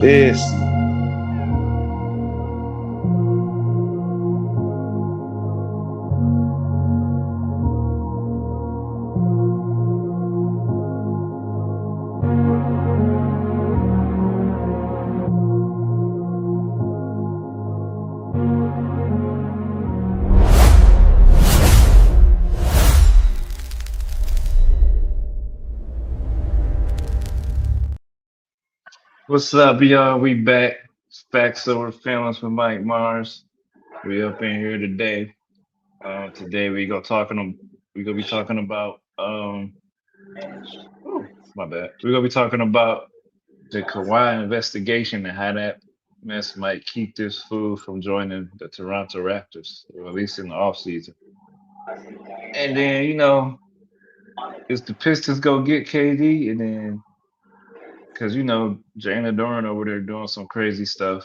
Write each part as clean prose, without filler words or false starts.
This. What's up, y'all? We back. Facts over feelings with Mike Mars. We up in here today. Today we gonna be talking about oh, my bad. We're gonna be talking about the Kawhi investigation and how that mess might keep this fool from joining the Toronto Raptors, or at least in the offseason. And then, is the Pistons gonna get KD? And then because Jalen Duran over there doing some crazy stuff.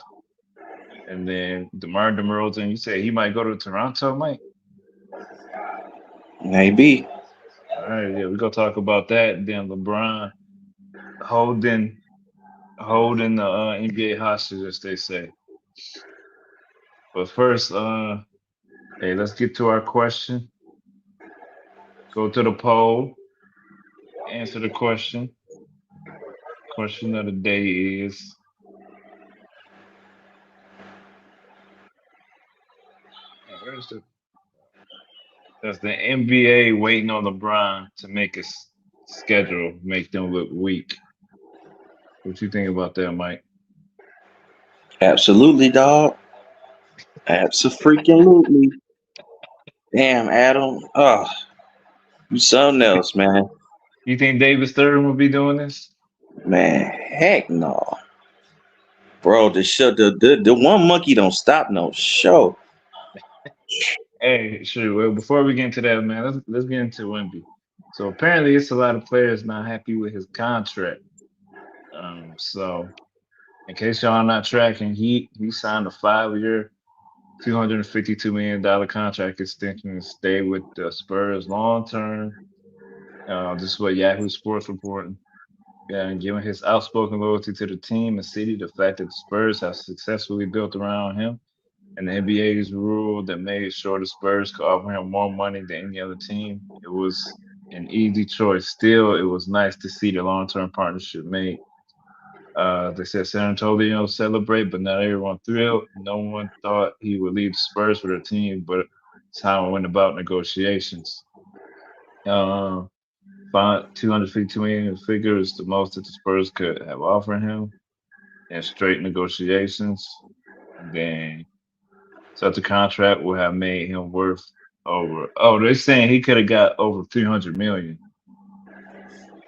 And then DeMar DeRozan, you say he might go to Toronto, Mike? Maybe. All right, yeah, we're gonna talk about that. And then LeBron holding holding the NBA hostage, as they say. But first, hey, let's get to our question. Go to the poll, answer the question. Question of the day is: where's the Does the NBA waiting on LeBron to make his schedule make them look weak? What you think about that, Mike? Absolutely, dog. Absolutely. Damn, Adam. Oh, you something else, man. You think David Stern will be doing this? Man, heck no. Bro, the one monkey don't stop no show. Hey, sure. Well, before we get into that, man, let's get into Wemby. So apparently, it's a lot of players not happy with his contract. So in case y'all not tracking, he signed a 5 year, $252 million contract extension to stay with the Spurs long term. This is what Yahoo Sports reporting. Yeah, and given his outspoken loyalty to the team and city, the fact that the Spurs have successfully built around him, and the NBA's rule that made sure the Spurs could offer him more money than any other team, it was an easy choice. Still, it was nice to see the long-term partnership made. They said San Antonio celebrate, but not everyone thrilled. No one thought he would leave the Spurs for the team, but it's how it went about negotiations. Uh, 252 million figure is the most that the Spurs could have offered him in straight negotiations. And then such a contract would have made him worth over. Oh, they're saying he could have got over 300 million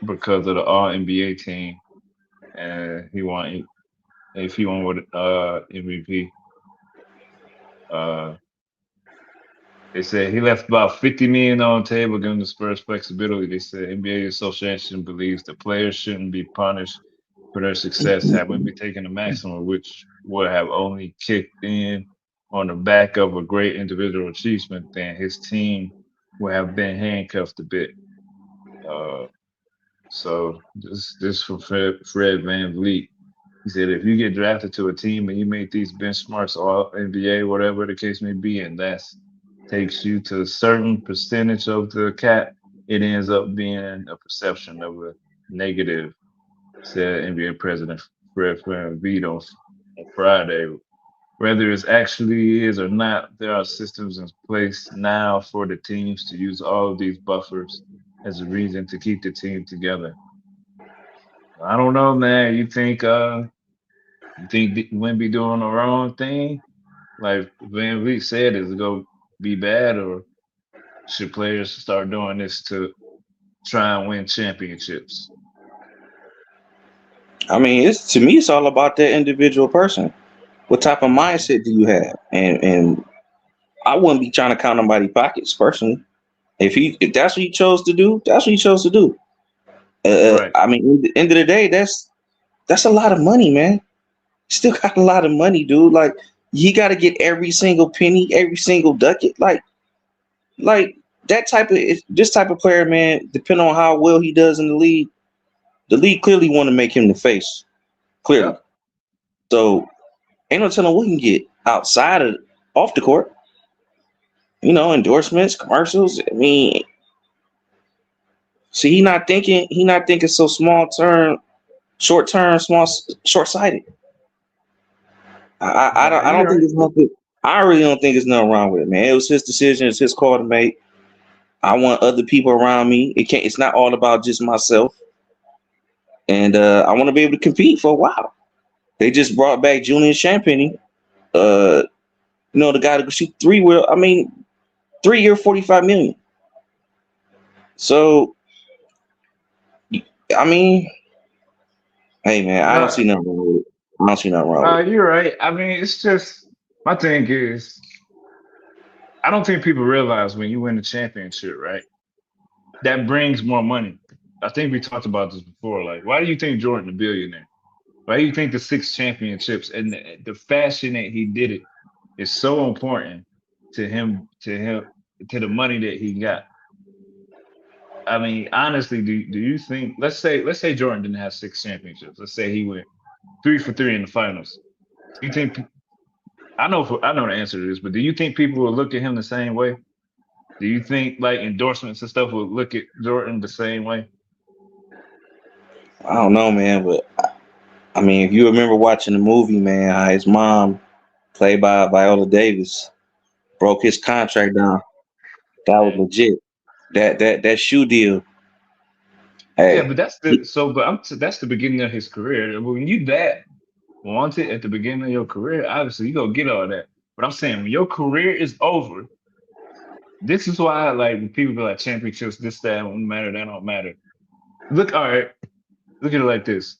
because of the All NBA team, and he won if he won with MVP. Uh, they said he left about 50 million on the table, giving the Spurs flexibility. They said NBA Association believes that players shouldn't be punished for their success, having be taken the maximum, which would have only kicked in on the back of a great individual achievement, then his team would have been handcuffed a bit. Uh, so this from Fred Van Vliet. He said if you get drafted to a team and you make these benchmarks all NBA, whatever the case may be, and that takes you to a certain percentage of the cap, it ends up being a perception of a negative, said NBA President Fred Van Vliet on Friday. Whether it actually is or not, there are systems in place now for the teams to use all of these buffers as a reason to keep the team together. I don't know, man. You think Wemby doing the wrong thing? Like Van Vliet said, is it gonna be bad, or should players start doing this to try and win championships? I mean, it's to me, it's all about that individual person. What type of mindset do you have? And I wouldn't be trying to count nobody's pockets personally. If that's what he chose to do, that's what he chose to do. Right. I mean, at the end of the day, that's a lot of money, man. Still got a lot of money, dude. Like he got to get every single penny, every single ducat. Like that type of this type of player, man. Depending on how well he does in the league clearly want to make him the face. Clearly, Yep. So ain't no telling what we can get outside of off the court. Endorsements, commercials. I mean, see, he not thinking so small term, short term, short sighted. I don't You're think right. there's nothing. I really don't think there's nothing wrong with it, man. It was his decision. It's his call to make. I want other people around me. It's not all about just myself. And I want to be able to compete for a while. They just brought back Julian Champagny. Uh, the guy that could shoot three wheel. I mean, 3 year, 45 million. So I mean, hey man, I don't No, see nothing wrong with it. I don't see nothing wrong no, with it. you're right. I mean, it's just my thing is I don't think people realize when you win a championship, right? That brings more money. I think we talked about this before. Like, why do you think Jordan a billionaire? Why do you think the 6 championships and the fashion that he did it is so important to him to the money that he got? I mean, honestly, do you think let's say Jordan didn't have 6 championships. Let's say he went 3 for 3 in the finals. Do you think I know the answer to this, but do you think people will look at him the same way? Do you think like endorsements and stuff will look at Jordan the same way? I don't know, man, but I mean, if you remember watching the movie, man, how his mom, played by Viola Davis, broke his contract down. That was Yeah. legit. That shoe deal. Yeah, Hey, but that's the beginning of his career. When you that wanted at the beginning of your career, obviously you gonna get all that. But I'm saying when your career is over, this is why like when people be like championships, this, that don't matter, that don't matter. Look, all right, look at it like this.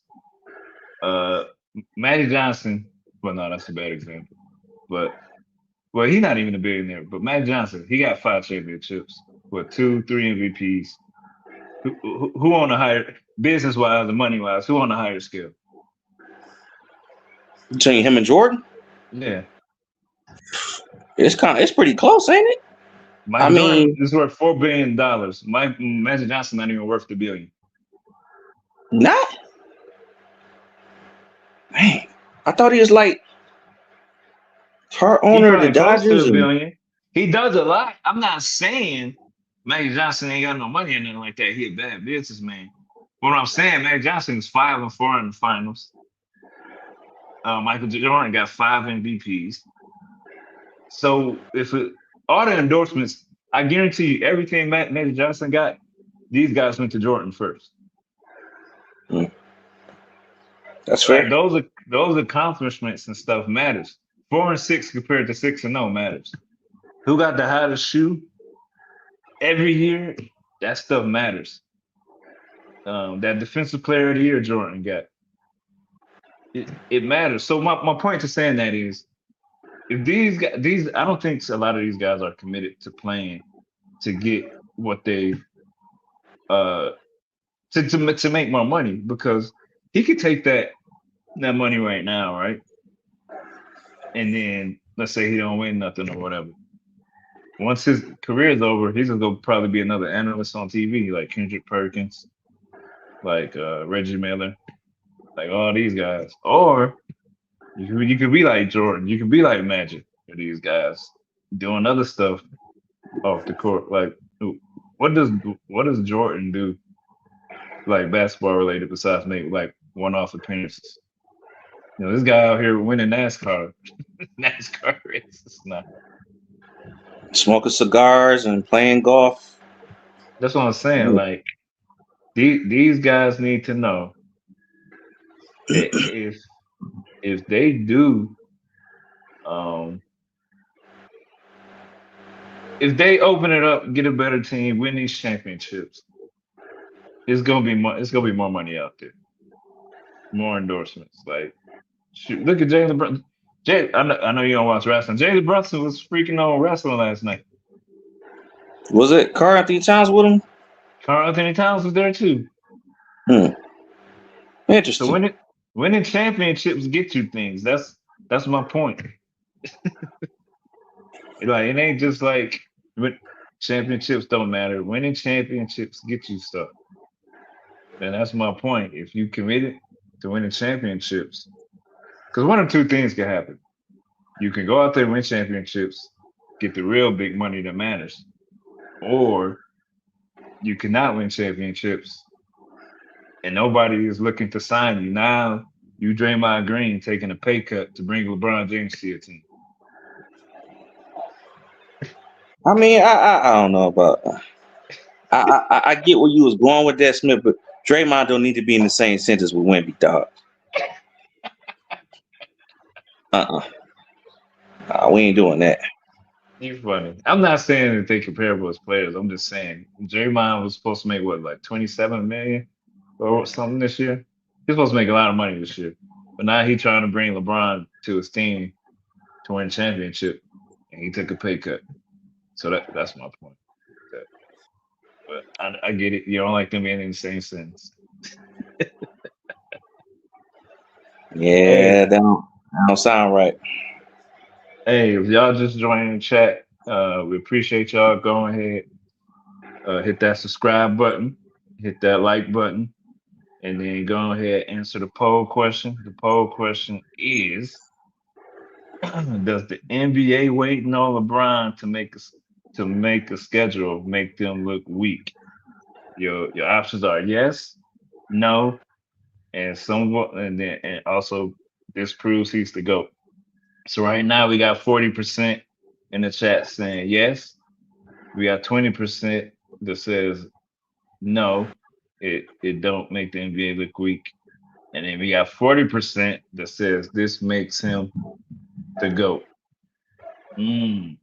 Uh Magic Johnson, well no, that's a bad example. But well, he's not even a billionaire, but Magic Johnson, he got 5 championships, what, two, three MVPs. Who on a higher business wise and money wise, who on a higher scale? between him and Jordan, Yeah. it's pretty close, ain't it? I Michael Jordan mean, is worth $4 billion. Magic Johnson not even worth the billion. not. Man, I thought he was like part He owner of the probably close to Dodgers, a and billion. He does a lot. I'm not saying Magic Johnson ain't got no money or nothing like that. He a bad businessman. What I'm saying, Magic Johnson is 5 and 4 in the finals. Michael Jordan got 5 MVPs. So all the endorsements, I guarantee you, everything Magic Johnson got, these guys went to Jordan first. mm, that's Like fair. those accomplishments and stuff matters. 4 and 6 compared to 6 and 0 matters. Who got the hottest shoe every year? That stuff matters. That defensive player of the year Jordan got. It matters. So my point to saying that is if these I don't think a lot of these guys are committed to playing to get what they uh to make more money because he could take that money right now, right? And then let's say he don't win nothing or whatever. Once his career is over, he's gonna go probably be another analyst on TV, like Kendrick Perkins, like Reggie Miller, like all these guys. Or you could be like Jordan, you could be like Magic, or these guys doing other stuff off the court. Like what does what does Jordan do like basketball related besides make like one-off appearances? This guy out here winning NASCAR NASCAR races now. Smoking cigars and playing golf. That's what I'm saying. Mm. Like these guys need to know that if they do um if they open it up, get a better team, win these championships, it's gonna be more money out there, more endorsements. Like shoot, look at Jalen Brunson. I know you don't watch wrestling. Jalen Brunson was freaking on wrestling last night. Was it Karl Anthony Towns with him? Carl Anthony Towns was there too. Hmm. So Interesting. winning championships get you things. That's my point. Like it ain't just like championships don't matter. Winning championships get you stuff. And that's my point. If you committed to winning championships, Because one or two things can happen. You can go out there and win championships, get the real big money that matters, or you cannot win championships and nobody is looking to sign you. Now you Draymond Green taking a pay cut to bring LeBron James to your team. I mean, I don't know about. I get where you was going with that, Smith, but Draymond don't need to be in the same sentence with Wemby, dog. Uh, we ain't doing that. You funny. I'm not saying that they comparable as players. I'm just saying Draymond was supposed to make what, like 27 million or something this year. He's supposed to make a lot of money this year, but now he's trying to bring LeBron to his team to win championship, and he took a pay cut. So that's my point. That- But I get it. You don't like them being in the same sentence. Yeah, Hey, that don't sound right. hey, if y'all just joining the chat, we appreciate y'all. Go ahead, hit that subscribe button, hit that like button, and then go ahead and answer the poll question. The poll question is: does the NBA waiting on LeBron to make a schedule make them look weak? Your options are yes, no, and somewhat, and also this proves he's the GOAT. So right now we got 40% in the chat saying yes. We got 20% that says no, it don't make the NBA look weak. And then we got 40% that says this makes him the GOAT. Mm,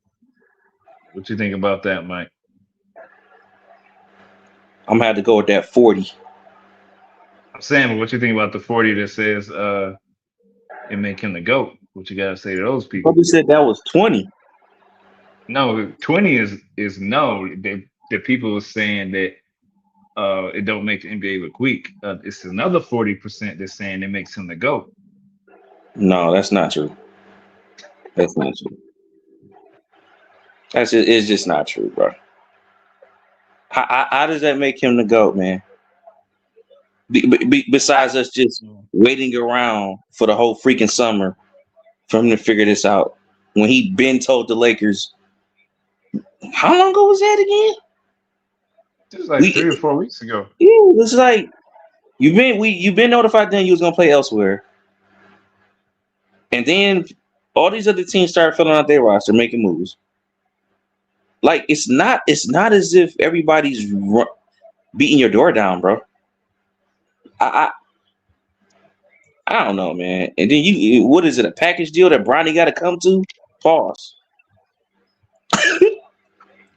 what you think about that, Mike? I'm gonna have to go with that 40. I'm saying, but what you think about the 40 that says it make him the GOAT? What you gotta say to those people? Probably said that was 20. No, 20 is no. The people are saying that it don't make the NBA look weak. It's another 40% that's saying it makes him the GOAT. No, that's not true. That's not true. It's just not true, bro. How does that make him the GOAT, man? Besides us just waiting around for the whole freaking summer for him to figure this out, when he been told the Lakers, how long ago was that again? It was like We 3 or 4 weeks ago. it's like you've been notified then you was gonna play elsewhere, and then all these other teams started filling out their roster, making moves. Like it's not as if everybody's beating your door down, bro. I I don't know, man. And then what is it? A package deal that Bronny got to come to? Pause.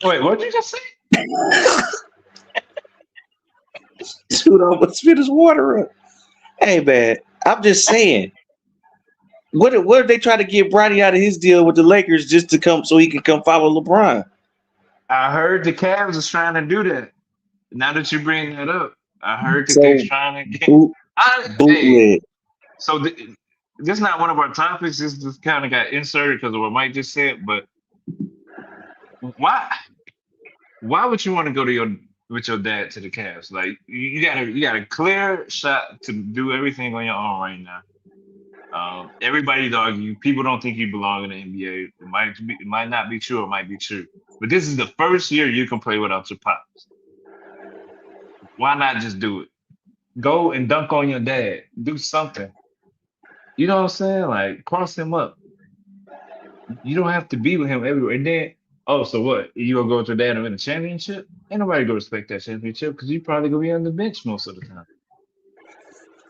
Wait, what did you just say? Dude, I'm gonna spit his water up. Hey, man, I'm just saying. What if they try to get Bronny out of his deal with the Lakers just to come so he can come follow LeBron? I heard the Cavs is trying to do that. Now that you bring that up, I heard that they're So trying to get. boot Hey, bootleg. so this is not one of our topics. This just kind of got inserted because of what Mike just said. But why? Why would you want to go to your with your dad to the Cavs? Like you got a clear shot to do everything on your own right now. Everybody's arguing. People don't think you belong in the NBA. It might not be true. It might be true. But this is the first year you can play without your pops. Why not just do it? Go and dunk on your dad. Do something. You know what I'm saying? Like cross him up. You don't have to be with him everywhere. And then, oh, so what? You gonna go with your dad and win a championship? Ain't nobody gonna respect that championship because you probably gonna be on the bench most of the time.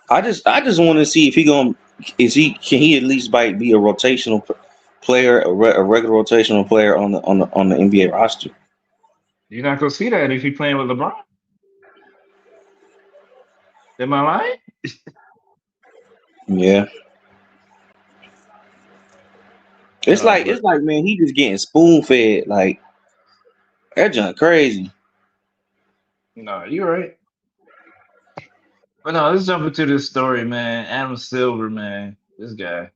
I just want to see if he gonna can he at least be a rotational player, a regular rotational player on the NBA roster. You're not gonna see that if you're playing with LeBron. Am I lying? Yeah. It's No, like but man, he just getting spoon fed. Like that junk crazy. no, you're right. But no, let's jump into this story, man. Adam Silver, man, this guy.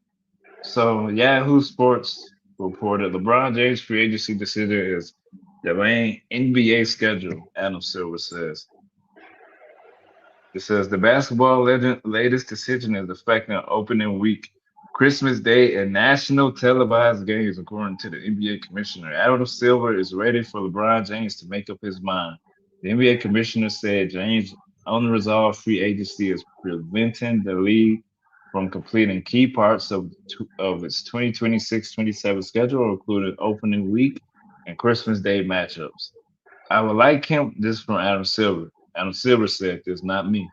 So Yahoo Sports reported LeBron James' free agency decision is delaying NBA schedule. Adam Silver says. It says the basketball legend latest decision is affecting opening week Christmas Day and national televised games, according to the NBA commissioner. Adam Silver is ready for LeBron James to make up his mind. The NBA commissioner said James' unresolved free agency is preventing the league from completing key parts of its 2026-27 schedule, including opening week and Christmas Day matchups. I would like him, this is from Adam Silver. Adam Silver said this, not me.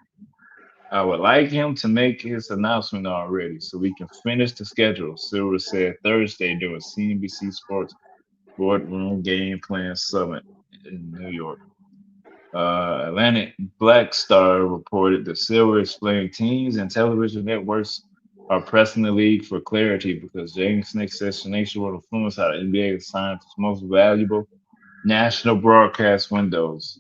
I would like him to make his announcement already so we can finish the schedule, Silver said Thursday during CNBC Sports Boardroom Game Plan Summit in New York. Atlantic Black Star reported that Silver explained teams and television networks are pressing the league for clarity because James Nick's destination will influence how the NBA assigns its most valuable national broadcast windows.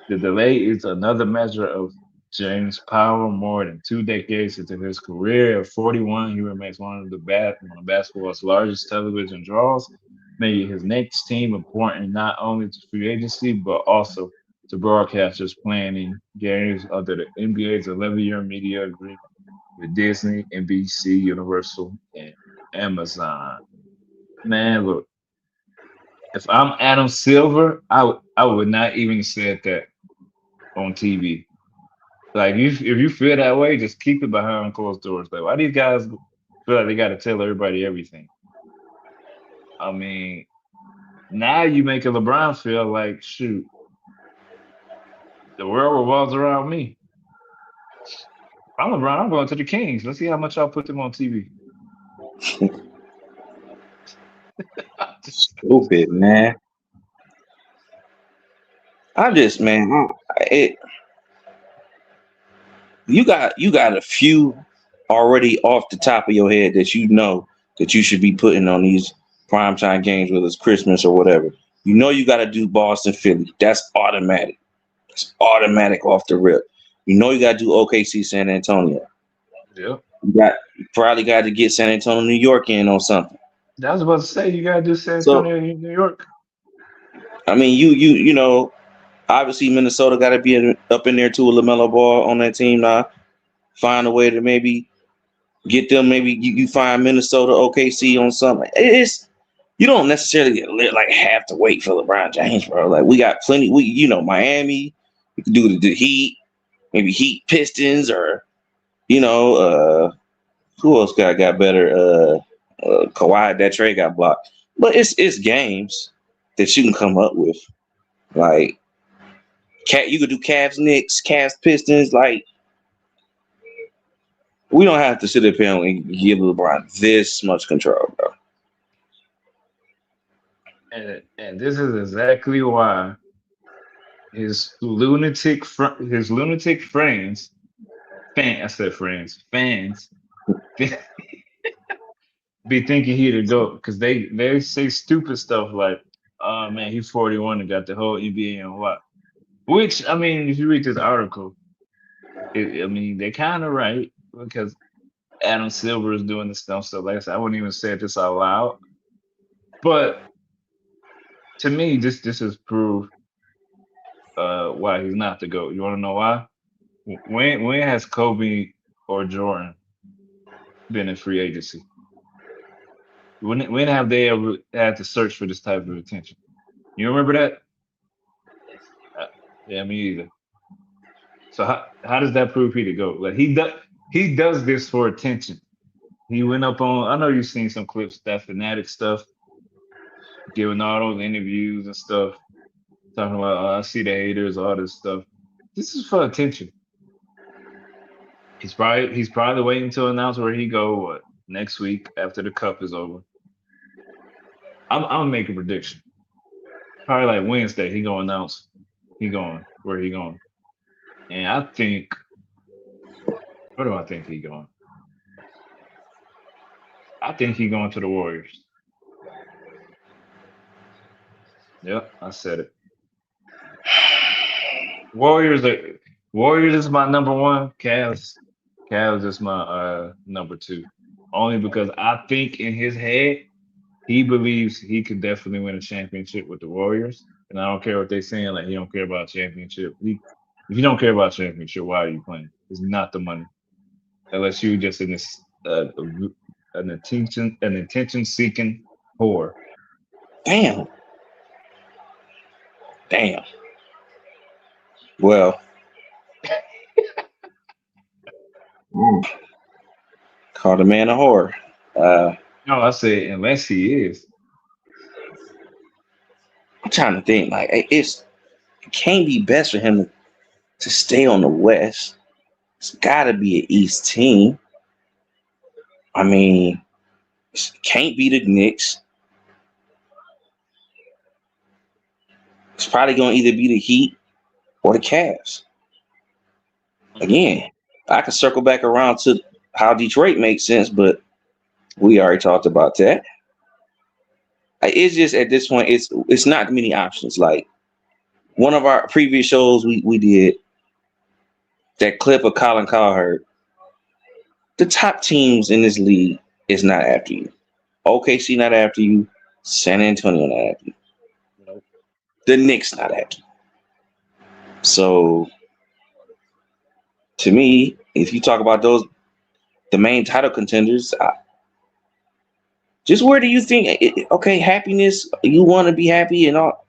The delay is another measure of James' power. More than 2 decades into his career, at 41, he remains one of basketball's largest television draws, making his next team important not only to free agency but also to broadcasters planning games under the NBA's 11-year media agreement with Disney, NBC, Universal, and Amazon. Man, look, if I'm Adam Silver, I would not even said that on TV. Like if you feel that way, just keep it behind closed doors. Like why these guys feel like they got to tell everybody everything? I mean, now you make a LeBron feel like shoot, the world revolves around me. I'm LeBron. I'm going to the Kings. Let's see how much I'll put them on TV. Stupid, man. I just, man, it, you got a few already off the top of your head that you know that you should be putting on these primetime games, whether it's Christmas or whatever. You know you got to do Boston, Philly. That's automatic. It's automatic off the rip. You know you got to do OKC, San Antonio. Yeah, You probably got to get San Antonio, New York in on something. I was about to say you got to do San So Antonio, New York. I mean, you know, obviously Minnesota got to be up in there too with Lamelo Ball on that team now. Find a way to maybe get them. Maybe you find Minnesota, OKC on something. It's you don't necessarily like have to wait for LeBron James, bro. Like we got plenty. Miami. You can do the Heat, maybe Heat Pistons, or you know, who else got better? Kawhi, that trade got blocked. But it's games that you can come up with. Like cat, you could do Cavs, Knicks, Cavs, Pistons. Like we don't have to sit up here and give LeBron this much control, bro. And this is exactly why his lunatic I said friends, fans be thinking he the GOAT because they say stupid stuff like, oh man, he's 41 and got the whole NBA and what. Which I mean, if you read this article, I mean they're kind of right because Adam Silver is doing this stuff. So like I said, I wouldn't even say this out loud. But to me, this is proof why he's not the GOAT. You want to know why? When has Kobe or Jordan been in free agency? When have they ever had to search for this type of attention? You remember that? Uh, yeah, me either. So how does that prove he to go? Like he does this for attention. He went up on. I know you've seen some clips that fanatic stuff, giving all those interviews and stuff, talking about I see the haters, all this stuff. This is for attention. He's probably waiting to announce where he go what next week after the cup is over. I'm gonna make a prediction. Probably like Wednesday, he gonna announce he going where he going. And I think where do I think he going? I think he going to the Warriors. Yep, I said it. Warriors are Warriors is my number one. Cavs is my number two. Only because I think in his head he believes he could definitely win a championship with the Warriors. And I don't care what they saying, like he don't care about championship. If you don't care about championship, why are you playing? It's not the money. Unless you just in this an attention seeking whore. Damn, damn. Well, call the man a whore. Uh, No, I say unless he is. I'm trying to think. Like, it can't be best for him to stay on the West. It's got to be an East team. I mean, it can't be the Knicks. It's probably going to either be the Heat or the Cavs. Again, I can circle back around to how Detroit makes sense, but we already talked about that. It's just at this point, it's not many options. Like one of our previous shows, we did that clip of Colin Cowherd. The top teams in this league is not after you. OKC not after you. San Antonio not after you. Nope. The Knicks not after you. So to me, if you talk about the main title contenders, just where do you think? Okay, happiness. You want to be happy and all.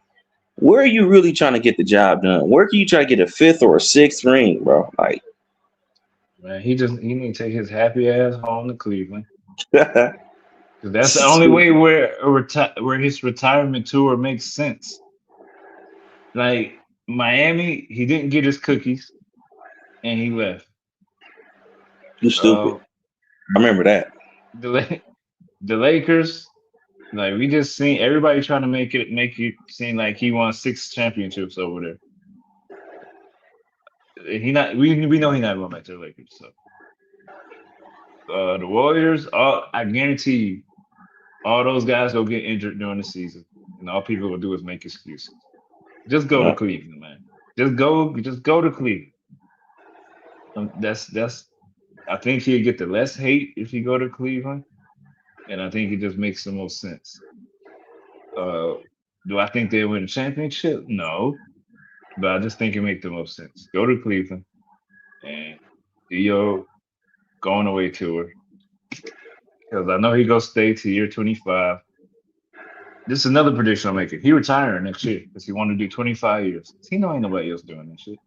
Where are you really trying to get the job done? Where can you try to get a fifth or a sixth ring, bro? Like, Man, he need to take his happy ass home to Cleveland. Because that's the only way where his retirement tour makes sense. Like Miami, he didn't get his cookies and he left. you stupid. Uh, I remember that. the the Lakers, like we just seen everybody trying to make it seem like he won 6 championships over there. He not we know he not going back to the Lakers. So the Warriors, I guarantee you, all those guys will get injured during the season, and all people will do is make excuses. Just go to Yeah. Cleveland, man. Just go to Cleveland. That's. I think he'd get the less hate if he go to Cleveland, and I think it just makes the most sense. Uh, do I think they win a championship? No, but I just think it makes the most sense. Go to Cleveland and do your going away tour because I know he go stay to year 25. This is another prediction I'm making. He retiring next year because he want to do 25 years. He know ain't nobody else doing that shit.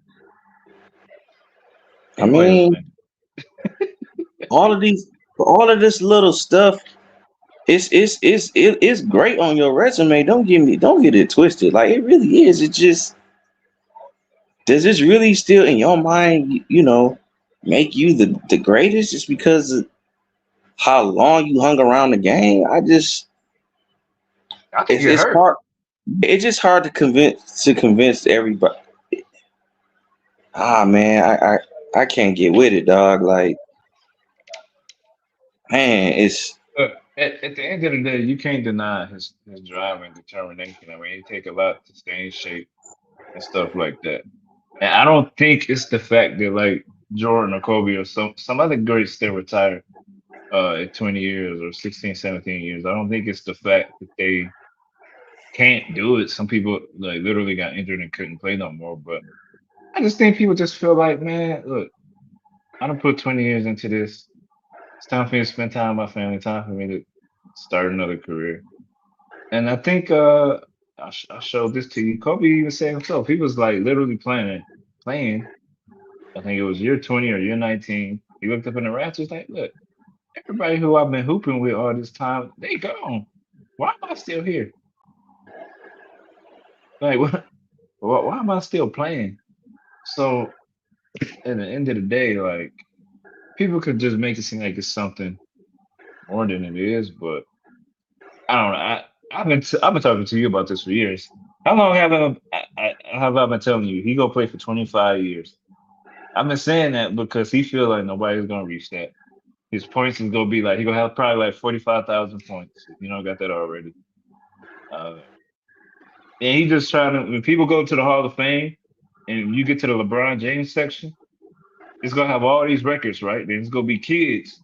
I Ain't nobody else mean, playing. all of this little stuff, it's great on your resume. Don't get it twisted. Like it really is. It just does this really still in your mind, make you the greatest just because of how long you hung around the game? I think it It's hurt. hard. It's just hard to convince everybody. Man, I can't get with it, dog. Like, man, it's At the end of the day, you can't deny his drive and determination. I mean, it take a lot to stay in shape and stuff like that. And I don't think it's the fact that like Jordan or Kobe or some other greats still retired at 20 years or 16, 17 years. I don't think it's the fact that they can't do it. Some people like literally got injured and couldn't play no more. But I just think people just feel like, man, look, I don't put 20 years into this. It's time for me to spend time with my family. Time for me to start another career. And I think I showed this to you. Kobe even said himself. He was like literally playing. I think it was year 20 or year 19. He looked up in the rafters like, look, everybody who I've been hooping with all this time, they gone. Why am I still here? Like, what? Why am I still playing? So at the end of the day, like people could just make it seem like it's something more than it is, but I don't know. I've been talking to you about this for years. How long have I been telling you he gonna play for 25 years? I've been saying that because he feel like nobody's gonna reach that. His points is gonna be like he gonna have probably like 45,000 points. If you don't got that already. Uh, and he just trying to when people go to the Hall of Fame and you get to the LeBron James section, it's gonna have all these records, right? Then it's gonna be kids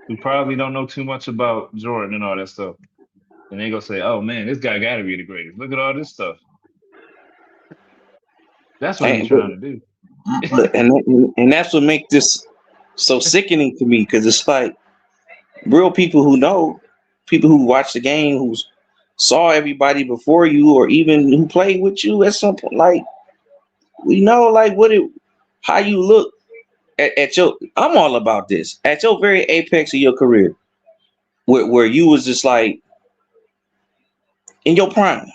who probably don't know too much about Jordan and all that stuff. And they gonna say, "Oh man, this guy got to be the greatest. Look at all this stuff." That's what he's and but, trying to do. but and that's what makes this so sickening to me because it's like Real people who know, people who watch the game, who saw everybody before you, or even who played with you at some point. Like we know, like how you look at your. I'm all about this at your very apex of your career, where you was just like in your prime.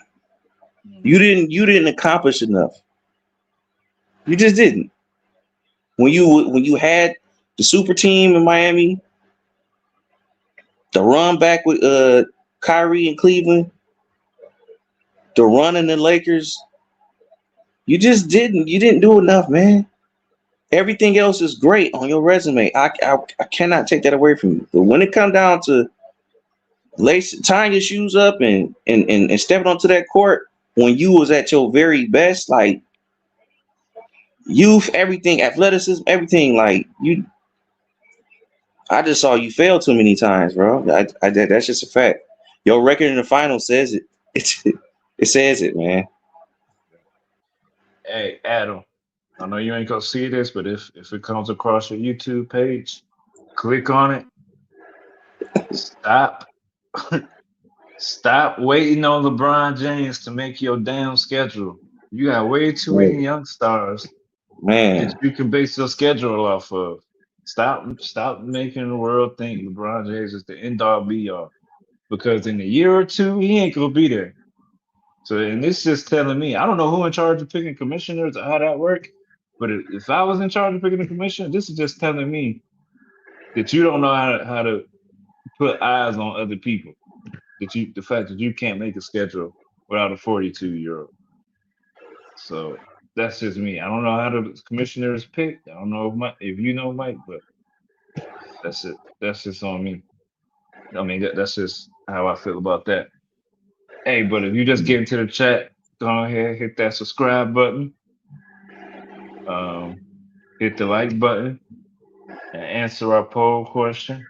You didn't accomplish enough. You just didn't. When you had the super team in Miami, the run back with Kyrie in Cleveland, the run in the Lakers, you didn't do enough, man. Everything else is great on your resume. I cannot take that away from you. But when it comes down to tying your shoes up and stepping onto that court when you was at your very best, like youth, everything, athleticism, everything, like you, I just saw you fail too many times, bro. That's just a fact. Your record in the final says it. It says it, man. Hey, Adam, I know you ain't gonna see this, but if it comes across your YouTube page, click on it. Stop, stop waiting on LeBron James to make your damn schedule. You got way too many young stars that Man, you can base your schedule off of. Stop making the world think LeBron James is the end all be all. Because in a year or two, he ain't gonna be there. So, and this just telling me, I don't know who in charge of picking commissioners or how that work, but if I was in charge of picking a commissioner, this is just telling me that you don't know how to put eyes on other people. The fact that you can't make a schedule without a 42-year-old. So that's just me. I don't know how the commissioners pick. I don't know if you know Mike, but that's it. That's just on me. I mean, that's just how I feel about that. Hey, but if you just get into the chat, go ahead, hit that subscribe button, um, hit the like button, and answer our poll question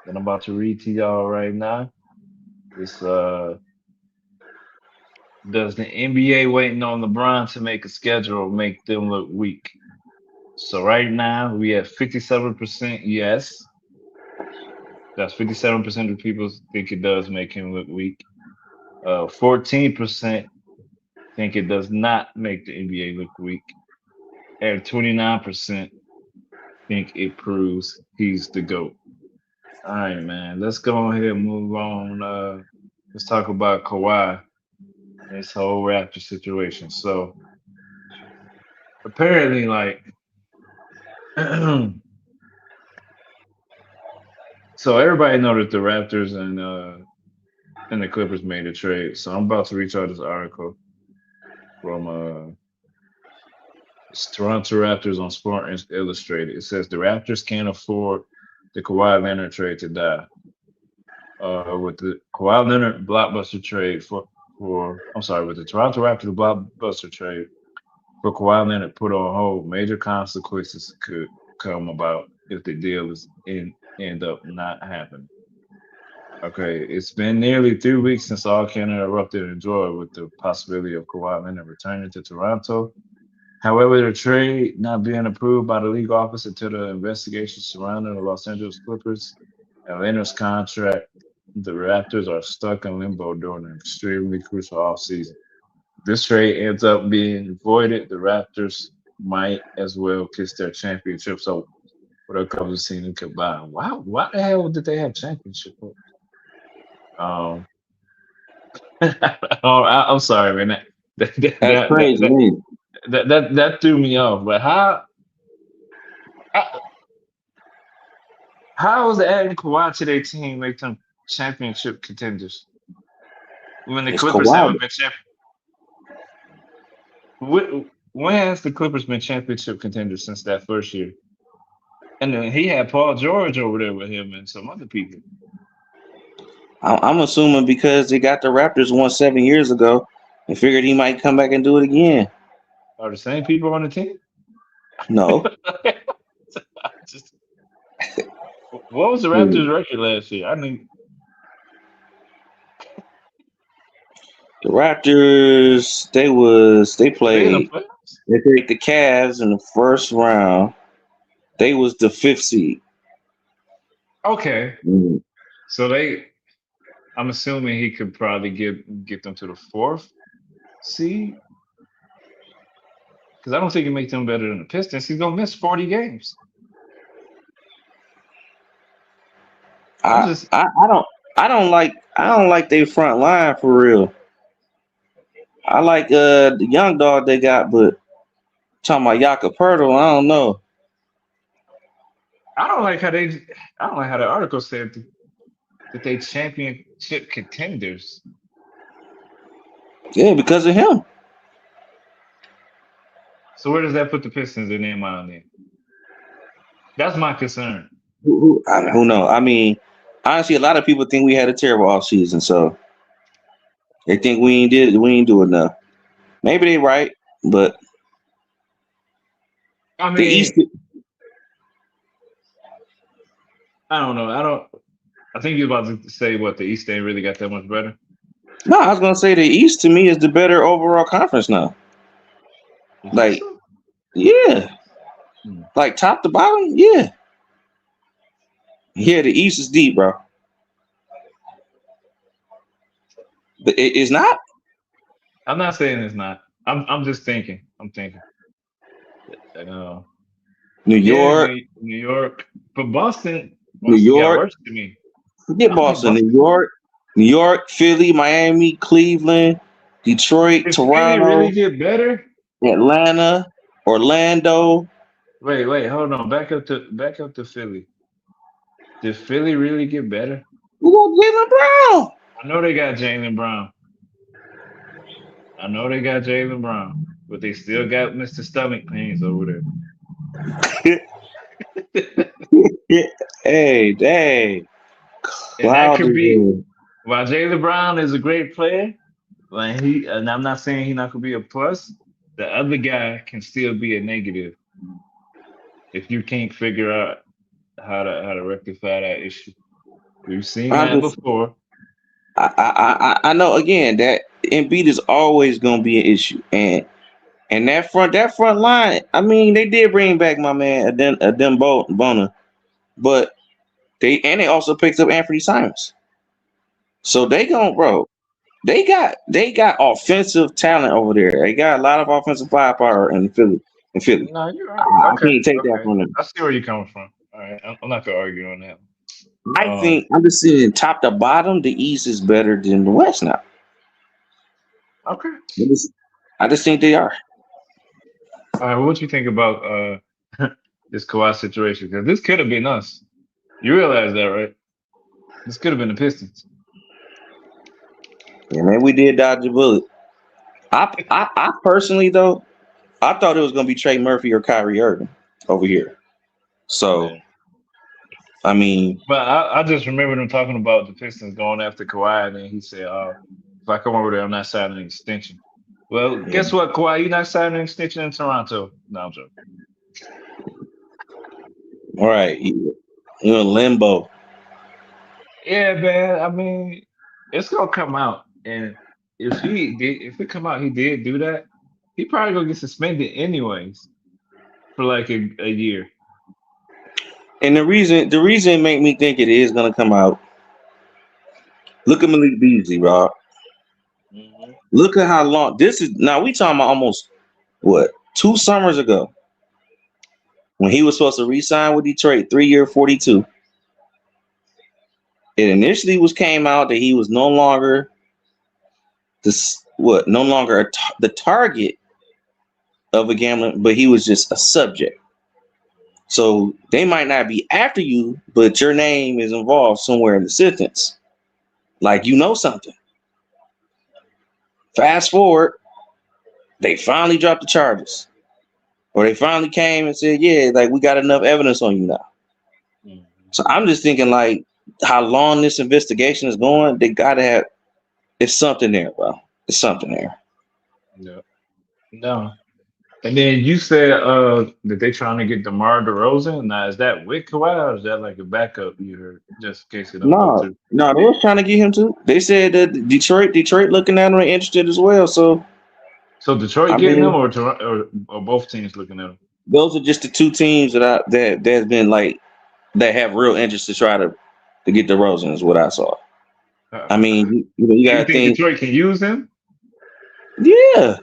that I'm about to read to y'all right now. It's does the NBA waiting on LeBron to make a schedule make them look weak? So right now we have 57% yes. That's 57% of people think it does make him look weak. 14% think it does not make the NBA look weak, and 29% think it proves he's the GOAT. All right, man. Let's go ahead and move on. Let's talk about Kawhi and this whole Raptor situation. So apparently, like, so everybody know that the Raptors and the Clippers made a trade. So I'm about to reach out this article from Toronto Raptors on Sports Illustrated. It says the Raptors can't afford the Kawhi Leonard trade to die. With the Kawhi Leonard blockbuster trade with the Toronto Raptors blockbuster trade for Kawhi Leonard put on hold, major consequences could come about if the deal end up not happening. Okay, it's been nearly 3 weeks since all Canada erupted in joy with the possibility of Kawhi Leonard returning to Toronto. However, the trade not being approved by the league office until the investigation surrounding the Los Angeles Clippers and Leonard's contract, the Raptors are stuck in limbo during an extremely crucial offseason. If this trade ends up being voided, the Raptors might as well kiss their championship. So, what a couple of seasons combined. Wow, why the hell did they have championship? Um, oh, I'm sorry, man. That that that's that that crazy, that, man. that threw me off. But how how is adding Kawhi to their team make them championship contenders when the It's Clippers Kawhi. haven't been champion? When has the Clippers been championship contenders since that first year? And then he had Paul George over there with him and some other people. I'm assuming because they got the Raptors won 7 years ago and figured he might come back and do it again. Are the same people on the team? No. Just, what was the Hmm. Raptors' record last year? I mean, The Raptors, they were they in the played, playoffs? they played the Cavs in the first round. They was the fifth seed. Okay, Mm. so I'm assuming he could probably get them to the fourth seed because I don't think he make them better than the Pistons. He's gonna miss 40 games. I'm I, just I I don't I don't like their front line for real. I like the young dog they got, but talking about Yakapurtle, I don't know. I don't like how they I don't like how the article said that they championship contenders. Yeah, because of him. So where does that put the Pistons in their mind then? That's my concern. Who knows? I mean, honestly, a lot of people think we had a terrible offseason, so they think we ain't do enough. Maybe they right, but I the East. mean, I don't know. I don't. I think you're about to say what the East ain't really got that much better. No, I was gonna say the East to me is the better overall conference now. You think Like, so? yeah, Hmm. like top to bottom, yeah, yeah. The East is deep, bro. But it is not I'm not saying it's not. I'm just thinking. I'm thinking. Uh, New yeah, York, New York, but Boston. New Boston got York. worse to me. Forget I don't think Boston, Boston. New York, Philly, Miami, Cleveland, Detroit, Did Philly really Toronto, get better? Atlanta, Orlando. Wait, hold on. Back up to Philly. Did Philly really get better? We got Jalen Brown. I know they got Jalen Brown. I know they got Jalen Brown, but they still got Mr. Stomach Pains over there. Hey, dang. And that Cloud could is be while Jalen Brown is a great player, when and I'm not saying he's not gonna be a plus, the other guy can still be a negative if you can't figure out how to rectify that issue. We've seen I'm that just before. I know again that Embiid is always gonna be an issue. And that front line, I mean, they did bring back my man Adem Bona, but they also picked up Anthony Simons. So they gon' bro. They got offensive talent over there. They got a lot of offensive firepower in Philly. In Philly, No, you're right. I Okay, can't take that okay. from them. I see where you're coming from. All right, I'm not gonna argue on that. I think I'm just saying top to bottom, the East is better than the West now. Okay. I just think they are. All right, what you think about this Kawhi situation? Because this could have been us. You realize that, right? This could have been the Pistons. Yeah, man, we did dodge a bullet. I personally though, I thought it was gonna be Trey Murphy or Kyrie Irving over here. So Yeah. I mean, But I just remember them talking about the Pistons going after Kawhi, and then he said, "Oh, if I come over there, I'm not signing an extension." Well, yeah. guess what, Kawhi? You're not signing an extension in Toronto. No, I'm joking. All right, you in limbo. Yeah, man. I mean, it's gonna come out, and if it come out, he did do that. He probably gonna get suspended anyways for like a year. And the reason it make me think it is gonna come out. Look at Malik Beasley, Rob. Hmm. Look at how long this is. Now we talking about almost what 2 summers ago when he was supposed to re-sign with Detroit, 3 year, 42. It initially was came out that he was no longer no longer the target of a gambling, but he was just a subject. So they might not be after you, but your name is involved somewhere in the sentence. Like you know something. Fast forward, they finally dropped the charges. Or they finally came and said, yeah, like we got enough evidence on you now. So I'm just thinking like how long this investigation is going, they gotta have it's something there, bro. It's something there. Yeah. No. And then you said that they trying to get DeMar DeRozan. Now is that with Kawhi or is that like a backup you heard just in case it don't go No, through? no, they was trying to get him too. They said that Detroit looking at him and interested as well. So So Detroit I getting him mean, or Toronto or both teams looking at him? those are just the two teams that that's been like that have real interest to try to get DeRozan is what I saw. Uh, I mean, you do you got to think think, Detroit can use him? yeah.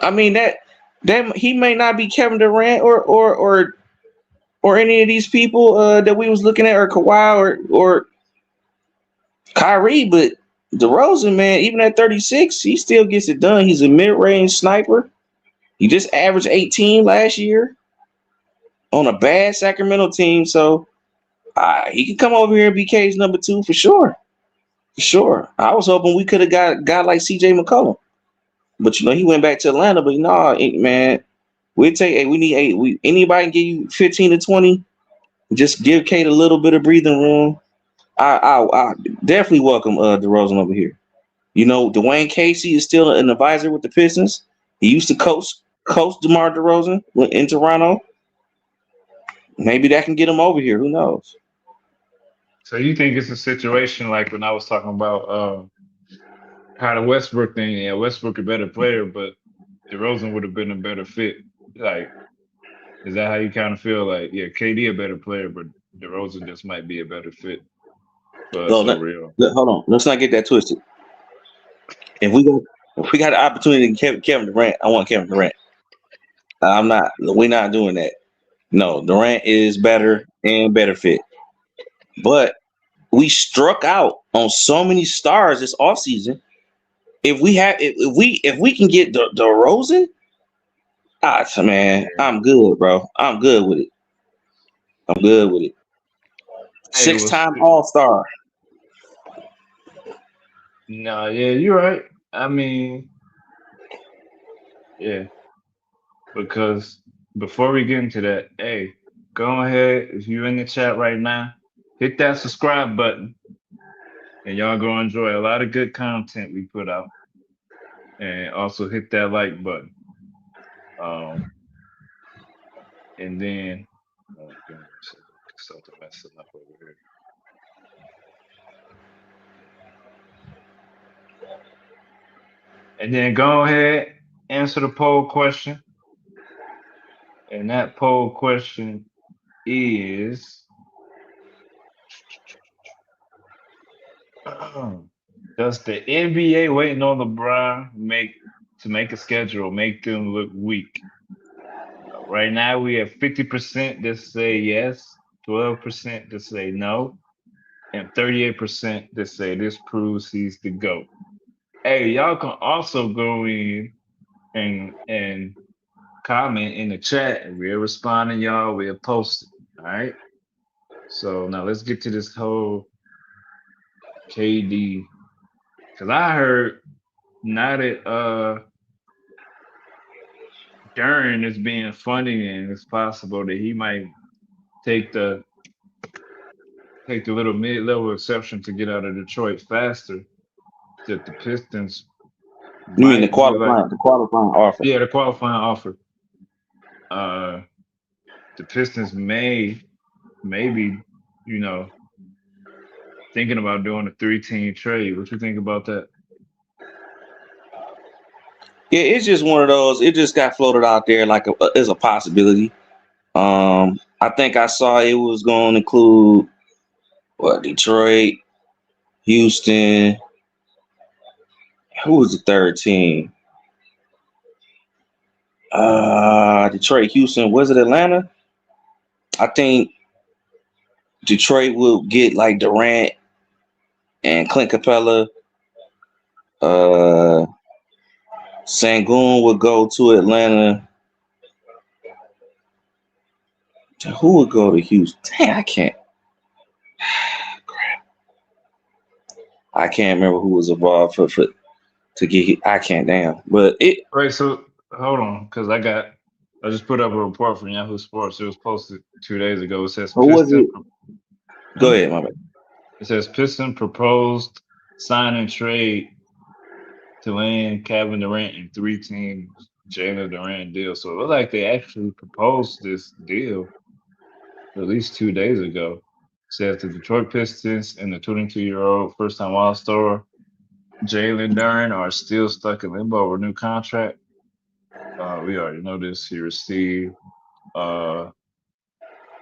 I mean that he may not be Kevin Durant or any of these people that we was looking at, or Kawhi or Kyrie, but DeRozan, man, even at 36, he still gets it done. He's a mid-range sniper. He just averaged 18 last year on a bad Sacramento team, so he can come over here and be K's number 2 for sure. For sure. I was hoping we could have got a guy like CJ McCollum. But he went back to Atlanta. But man, we take we need 8. Anybody can give you 15 to 20. Just give Kate a little bit of breathing room. I definitely welcome DeRozan over here. Dwayne Casey is still an advisor with the Pistons. He used to coach DeMar DeRozan in Toronto. Maybe that can get him over here. Who knows? So you think it's a situation like when I was talking about how the Westbrook thing? Yeah, Westbrook a better player, but DeRozan would have been a better fit. Like, is that how you kind of feel? Like, yeah, KD a better player, but DeRozan just might be a better fit for So us over here. hold on. Let's not get that twisted. If we got the opportunity to get Kevin Durant, I want Kevin Durant. I'm not. We're not doing that. No, Durant is better and better fit. But we struck out on so many stars this offseason. If we can get the Rosen, man, Yeah. I'm good, bro. I'm good with it. I'm good with it. Hey, 6-time All-Star. no, yeah, you're right. I mean, yeah, because before we get into that, hey, go ahead if you're in the chat right now, hit that subscribe button, and y'all gonna enjoy a lot of good content we put out, and also hit that like button. Um, and then give me a second, something messing up over here. And then go ahead, answer the poll question. And that poll question is does the NBA waiting on LeBron to make a schedule make them look weak? Right now we have 50% that say yes, 12% that say no, and 38% that say this proves he's the GOAT. Hey, y'all can also go in and comment in the chat, and we'll respond to y'all. We'll post it. All right. So now let's get to this whole KD, because I heard now that Durant is being funny, and it's possible that he might take the little mid-level exception to get out of Detroit faster. That the Pistons You mean the might be like, qualifying offer? yeah, the qualifying offer. Uh, the Pistons maybe you know thinking about doing a 3-team trade. What you think about that? Yeah, it's just one of those. It just got floated out there like as a possibility. I think I saw it was going to include Detroit, Houston. Who was the third team? Detroit, Houston. Was it Atlanta? I think Detroit will get like Durant and Clint Capella. Uh, Sangoon would go to Atlanta. Who would go to Houston? Dang, I can't remember who was involved for to get. I can't damn. But it. Right. So hold on, because I just put up a report from Yahoo Sports. It was posted 2 days ago. It says Who was it? Go Hmm? ahead, my man. It says Piston proposed sign and trade to land Kevin Durant in 3 teams Jalen Durant deal. So it looked like they actually proposed this deal at least 2 days ago. Says the Detroit Pistons and the 22-year-old first-time All-Star Jalen Durant are still stuck in limbo over a new contract. We already know this. He received uh,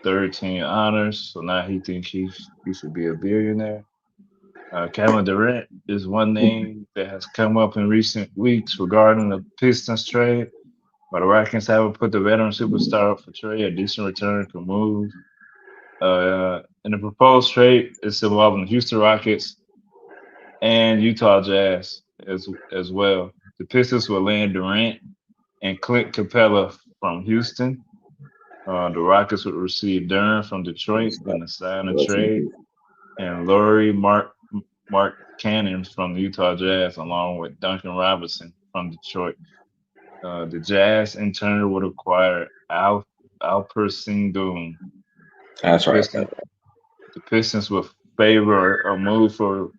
third team honors, so now he thinks he should be a billionaire. Kevin Durant is one name that has come up in recent weeks regarding the Pistons trade, but the Rockets haven't put the veteran superstar up for trade. A decent return could move. In the proposed trade, it's involving the Houston Rockets and Utah Jazz as well. The Pistons will land Durant and Clint Capella from Houston. The Rockets would receive Durant from Detroit in the sign and trade, and Laurie Mark Cannon from the Utah Jazz, along with Duncan Robinson from Detroit. The Jazz, in turn, would acquire Alper Sengun. The That's right. Pistons, the Pistons would favor a move for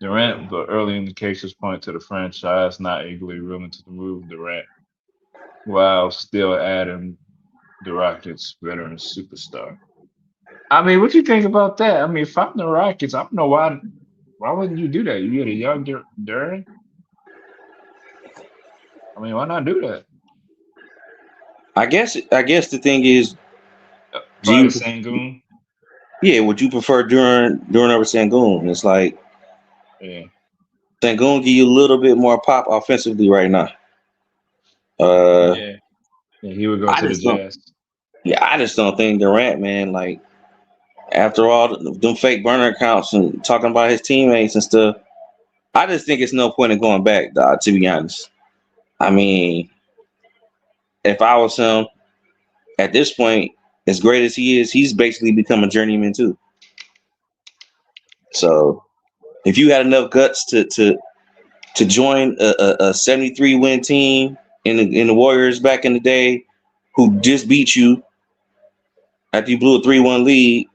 Durant, but early indications point to the franchise not eagerly willing to move Durant while still adding the Rockets' veteran superstar. I mean, what do you think about that? I mean, if I'm the Rockets, I don't know why wouldn't you do that? You get a young Durant. I mean, why not do that? I guess the thing is, do Probably you Sangoon. yeah, would you prefer during over Sangoon? It's like Yeah, Sangoon give you a little bit more pop offensively right now. Uh yeah, yeah. He would go I to the just don't Jazz. yeah, I just don't think Durant, man, like after all them fake burner accounts and talking about his teammates and stuff, I just think it's no point in going back, dog, to be honest. I mean, if I was him at this point, as great as he is, he's basically become a journeyman too. So if you had enough guts to join a 73 win team in the Warriors back in the day, who just beat you after you blew a 3-1 lead,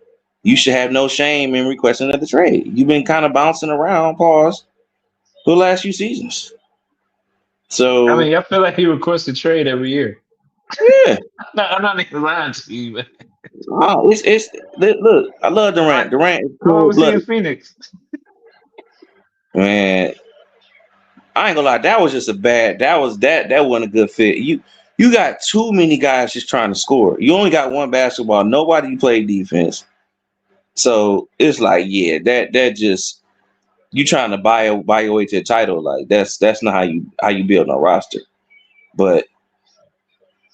you should have no shame in requesting another trade. You've been kind of bouncing around, pause, for the last few seasons. I So mean, I feel like he requests a trade every year. yeah, No, I'm not even lying to you, man. it's look. I love Why, Durant. Durant is why cold was he in blooded, Phoenix? man. I ain't gonna lie, that was just a bad. That wasn't a good fit. You got too many guys just trying to score. You only got one basketball. Nobody play defense. So it's like, yeah, that just you trying to buy your way to a title. Like that's not how you build no roster. But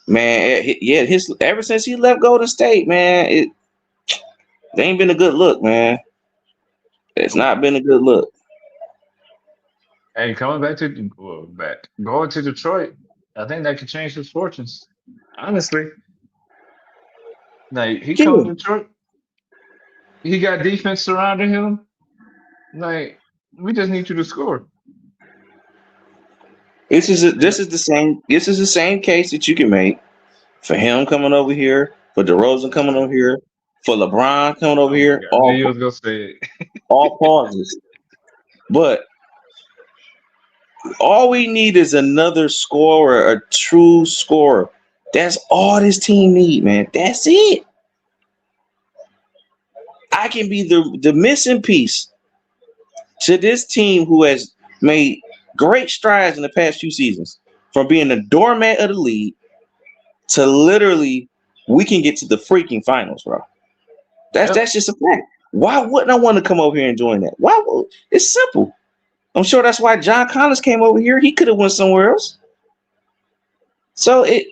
man, yeah, his ever since he left Golden State, man, it ain't been a good look, man. It's not been a good look. Hey, coming back to well, back going to Detroit, I think that could change his fortunes. Honestly, like he come Yeah, to Detroit, he got defense surrounding him. Like we just need you to score. this is the same case that you can make for him coming over here, for DeRozan coming over here, for LeBron coming over Oh my here, God, I knew you all was gonna say it. all pauses. But all we need is another scorer, a true scorer. That's all this team need, man. That's it. I can be the missing piece to this team who has made great strides in the past few seasons, from being the doormat of the league to literally we can get to the freaking finals, bro. That's Yep. just a fact. Why wouldn't I want to come over here and join that? It's simple. I'm sure that's why John Collins came over here. He could have went somewhere else. So I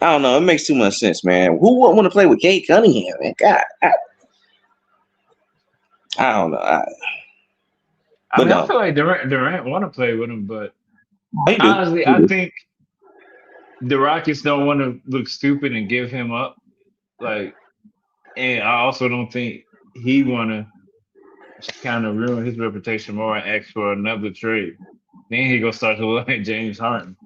don't know. It makes too much sense, man. Who wouldn't want to play with Kate Cunningham, man? God, I don't know. I But mean, I no, feel like Durant want to play with him, but he do. honestly, He I do. think the Rockets don't want to look stupid and give him up. Like, and I also don't think he want to kind of ruin his reputation more and ask for another trade. Then he gonna start to look like James Harden.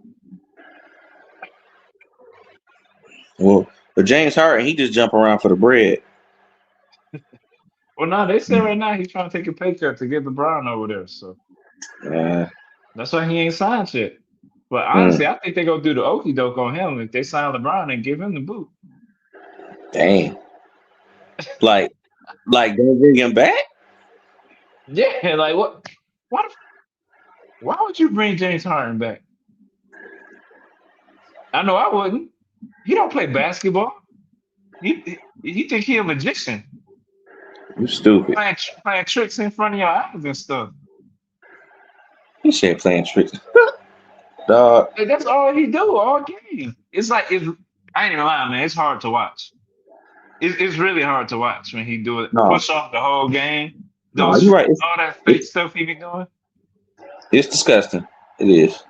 Well, but James Harden, he just jump around for the bread. Well, no, they say right now he's trying to take a pay cut to get LeBron over there, so Uh, that's why he ain't signed yet. But mm, honestly, I think they go do the okey doke on him if they sign LeBron and give him the boot. dang. Like, don't bring him back? Yeah, like what? Why? Why would you bring James Harden back? I know I wouldn't. He don't play basketball. You think he a magician You stupid. playing tricks in front of your eyes and stuff? He said playing tricks. Dog. Like, that's all he do all game. It's like it's. I ain't even lying, man. It's hard to watch. It's really hard to watch when he do it. No, Push off the whole game. no, you're Those right. all that fake It's, stuff he be doing. it's disgusting. It is.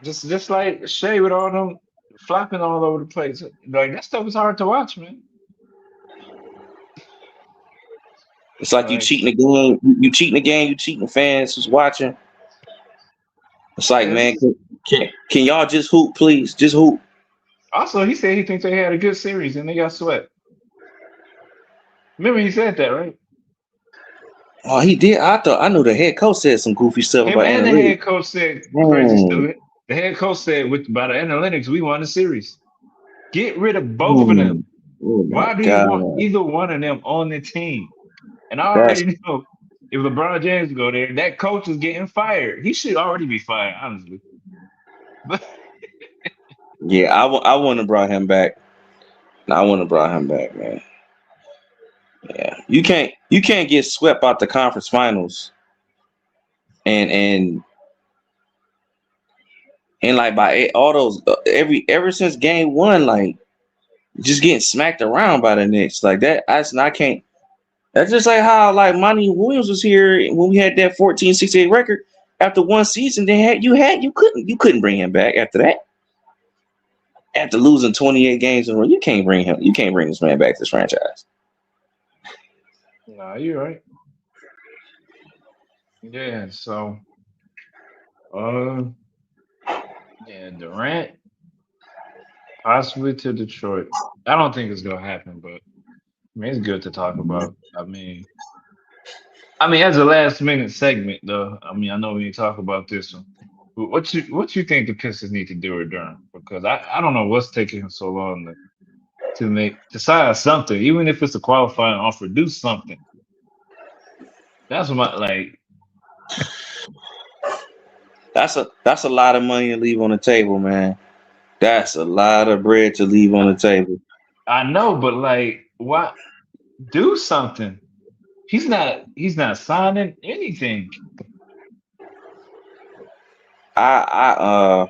Just like Shea with all them flopping all over the place. Like that stuff is hard to watch, man. It's like you Like cheating the game. You cheating the game. You cheating the fans who's watching. It's like, yeah. man, can y'all just hoop, please? Just hoop. Also, he said he thinks they had a good series and they got swept. Remember he said that, right? Oh, he did. I knew the head coach said some goofy stuff Him about and the analytics. head coach said crazy Hmm. stuff. The head coach said with by the analytics, we won the series. Get rid of both of them. Hmm. Oh my Why do you want God. either one of them on the team? And I That's already know if LeBron James go there, that coach is getting fired. He should already be fired, honestly. But yeah. I wouldn't have brought him back. No, I wouldn't have brought him back, man. Yeah. You can't get swept out the conference finals and like by all those ever since game one, like just getting smacked around by the Knicks like that. I can't. That's just like how like Monty Williams was here when we had that 14-68 record. After one season, you couldn't bring him back after that. After losing 28 games in a row, you can't bring him. You can't bring this man back to this franchise. nah, you're right. Yeah, so uh yeah, Durant possibly to Detroit. I don't think it's gonna happen, but I mean it's good to talk about. I mean as a last minute segment though, I mean I know we need to talk about this one. But what you think the Pistons need to do with Durant? Because I don't know what's taking him so long to make decide something, even if it's a qualifying offer, do something. That's what my like. That's a lot of money to leave on the table, man. That's a lot of bread to leave on the table. I know, but like, what? Do something. He's not signing anything. I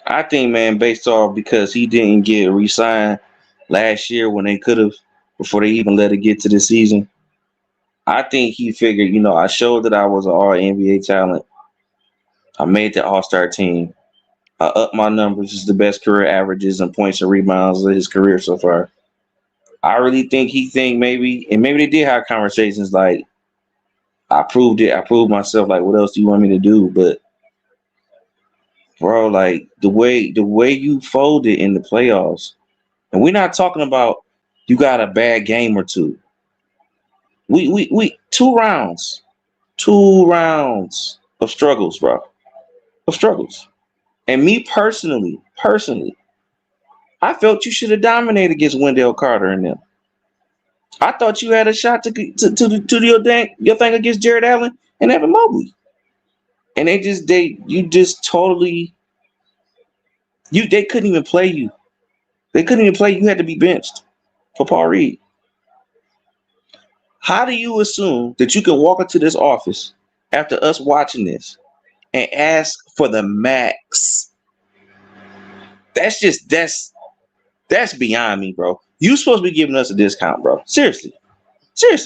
I think, man, based off because he didn't get re-signed last year when they could have before they even let it get to the season. I think he figured, I showed that I was an all NBA talent. I made the All Star team. I upped my numbers. It's the best career averages and points and rebounds of his career so far. I really think he think maybe, and maybe they did have conversations like, I proved it. I proved myself. Like, what else do you want me to do? But bro, like the way you folded in the playoffs, and we're not talking about you got a bad game or two. We 2 rounds of struggles, bro, of struggles. And me personally, I felt you should have dominated against Wendell Carter and them. I thought you had a shot to your thing against Jared Allen and Evan Mobley, and you just totally they couldn't even play you. They couldn't even play you. You had to be benched for Paul Reed. How do you assume that you can walk into this office after us watching this and ask for the max? That's beyond me, bro. You supposed to be giving us a discount, bro. Seriously,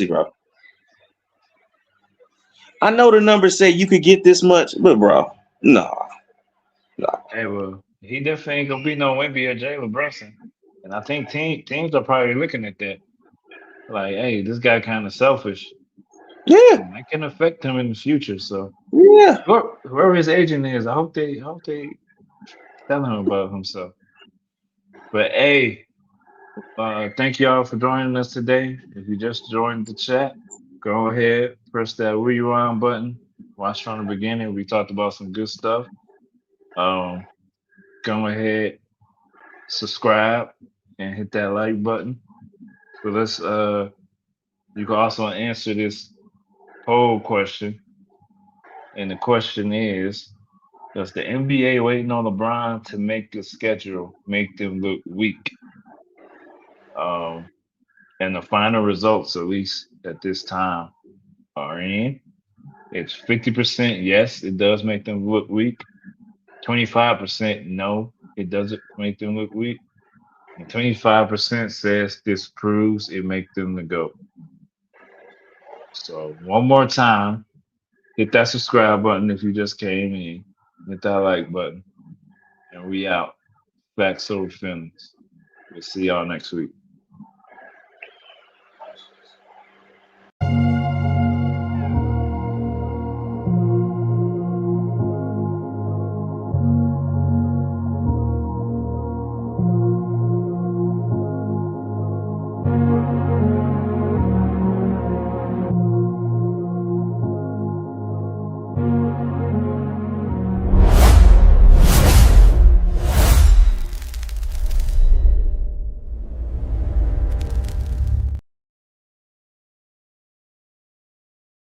bro. I know the numbers say you could get this much, but bro, no, no. Hey, well, he definitely ain't gonna be no Wemby or Jalen Brunson. And I think teams are probably looking at that. Like, hey, this guy kind of selfish, Yeah, and that can affect him in the future. So yeah. whoever his agent is, I hope they tell him about himself. But hey, thank y'all for joining us today. If you just joined the chat, go ahead, press that rewind button. Watch from the beginning. We talked about some good stuff. Um, go ahead, subscribe, and hit that like button. But you can also answer this poll question. And the question is, Does the NBA waiting on LeBron to make the schedule make them look weak? Um, and the final results, at least at this time, are in. It's 50% yes, it does make them look weak. 25% no, it doesn't make them look weak. And 25% says this proves it make them the GOAT. So one more time, hit that subscribe button if you just came in. Hit that like button. And we out. Facts over feelings. We'll see y'all next week.